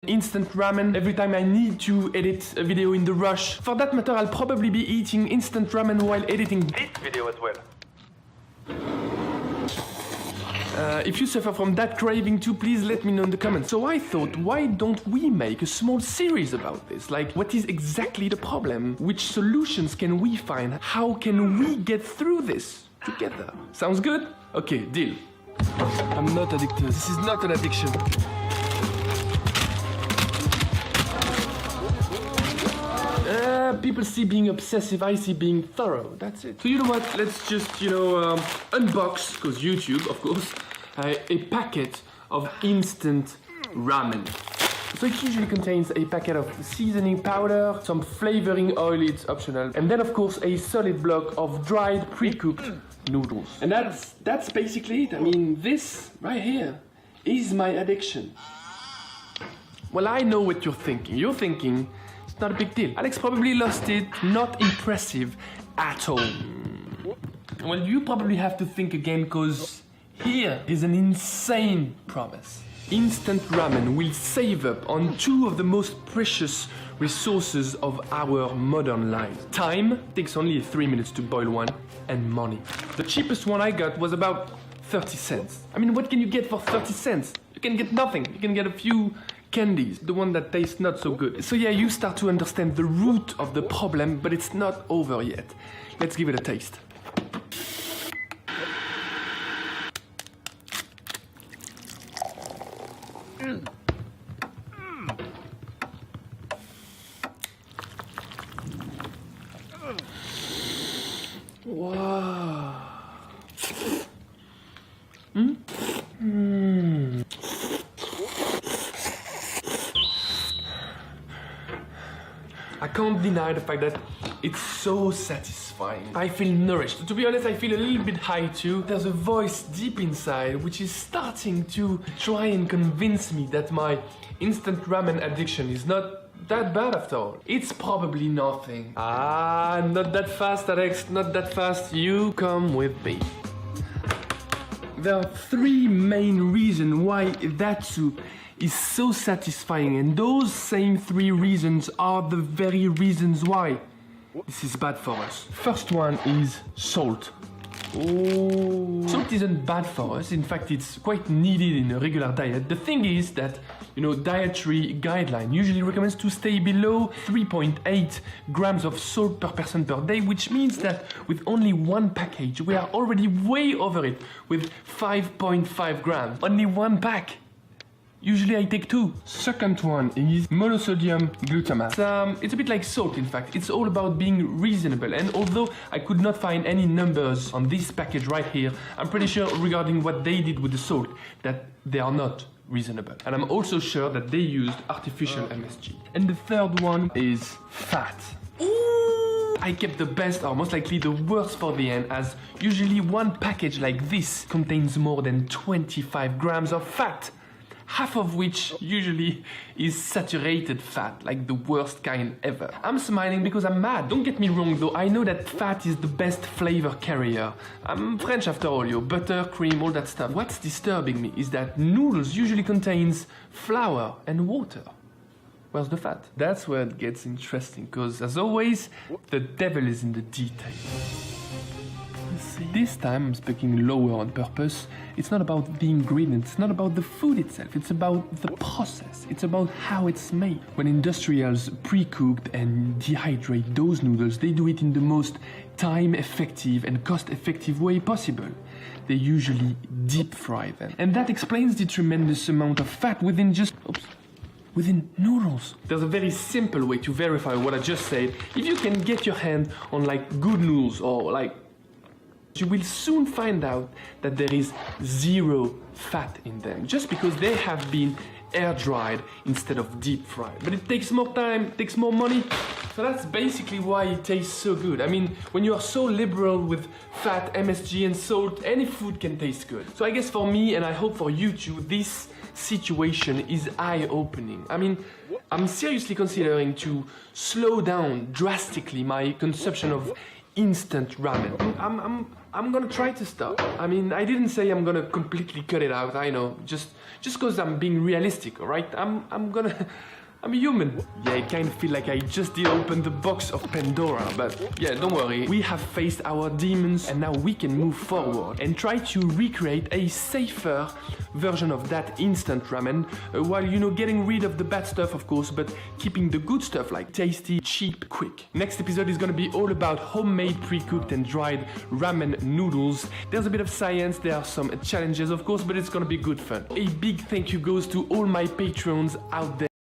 instant ramen every time I need to edit a video in the rush. For that matter, I'll probably be eating instant ramen while editing this video as well. If you suffer from that craving too, please let me know in the comments. So I thought, why don't we make a small series about this? Like, what is exactly the problem? Which solutions can we find? How can we get through this together? Sounds good? Okay, deal. I'm not addicted. This is not an addiction. People see being obsessive, I see being thorough. That's it. So you know what? Let's just, unbox, because YouTube, of course, a packet of instant ramen. So it usually contains a packet of seasoning powder, some flavoring oil, it's optional, and then of course a solid block of dried, pre-cooked noodles. And that's basically it. I mean, this right here is my addiction. Well, I know what you're thinking. You're thinking, it's not a big deal. Alex probably lost it, not impressive at all. Well, you probably have to think again, because here is an insane promise. Instant ramen will save up on two of the most precious resources of our modern lives. Time, takes only 3 minutes to boil one, and money. The cheapest one I got was about 30 cents. I mean, what can you get for 30 cents? You can get nothing. You can get a few candies, the one that tastes not so good. So yeah, you start to understand the root of the problem, but it's not over yet. Let's give it a taste. Wow. I can't deny the fact that it's so satisfying. I feel nourished. To be honest, I feel a little bit high too. There's a voice deep inside which is starting to try and convince me that my instant ramen addiction is not that bad after all. It's probably nothing. Ah, not that fast, Alex, not that fast. You come with me. There are three main reasons why that soup is so satisfying, and those same three reasons are the very reasons why this is bad for us. First one is salt. Oh. Salt isn't bad for us. In fact, it's quite needed in a regular diet. The thing is that, dietary guideline usually recommends to stay below 3.8 grams of salt per person per day, which means that with only one package, we are already way over it with 5.5 grams. Only one pack. Usually I take two. Second one is monosodium glutamate. It's a bit like salt, in fact. It's all about being reasonable. And although I could not find any numbers on this package right here, I'm pretty sure regarding what they did with the salt that they are not reasonable. And I'm also sure that they used artificial MSG. And the third one is fat. Ooh. I kept the best, or most likely the worst for the end, as usually one package like this contains more than 25 grams of fat. Half of which usually is saturated fat, like the worst kind ever. I'm smiling because I'm mad. Don't get me wrong though, I know that fat is the best flavor carrier. I'm French after all, butter, cream, all that stuff. What's disturbing me is that noodles usually contains flour and water. Where's the fat? That's where it gets interesting, because as always, the devil is in the details. This time I'm speaking lower on purpose. It's not about the ingredients, it's not about the food itself, it's about the process, it's about how it's made. When industrials pre-cooked and dehydrate those noodles, they do it in the most time-effective and cost-effective way possible. They usually deep fry them. And that explains the tremendous amount of fat within noodles. There's a very simple way to verify what I just said. If you can get your hand on good noodles or you will soon find out that there is zero fat in them, just because they have been air dried instead of deep fried. But it takes more time, it takes more money. So that's basically why it tastes so good. I mean, when you are so liberal with fat, MSG and salt, any food can taste good. So I guess for me, and I hope for you too, this situation is eye-opening. I mean, I'm seriously considering to slow down drastically my consumption of instant ramen. I'm gonna try to stop. I mean, I didn't say I'm gonna completely cut it out, I know. Just cause I'm being realistic, alright? I'm a human. Yeah, I kind of feel like I just did open the box of Pandora, but yeah, don't worry. We have faced our demons and now we can move forward and try to recreate a safer version of that instant ramen while, you know, getting rid of the bad stuff, of course, but keeping the good stuff like tasty, cheap, quick. Next episode is gonna be all about homemade pre-cooked and dried ramen noodles. There's a bit of science, there are some challenges, of course, but it's gonna be good fun. A big thank you goes to all my patrons out there.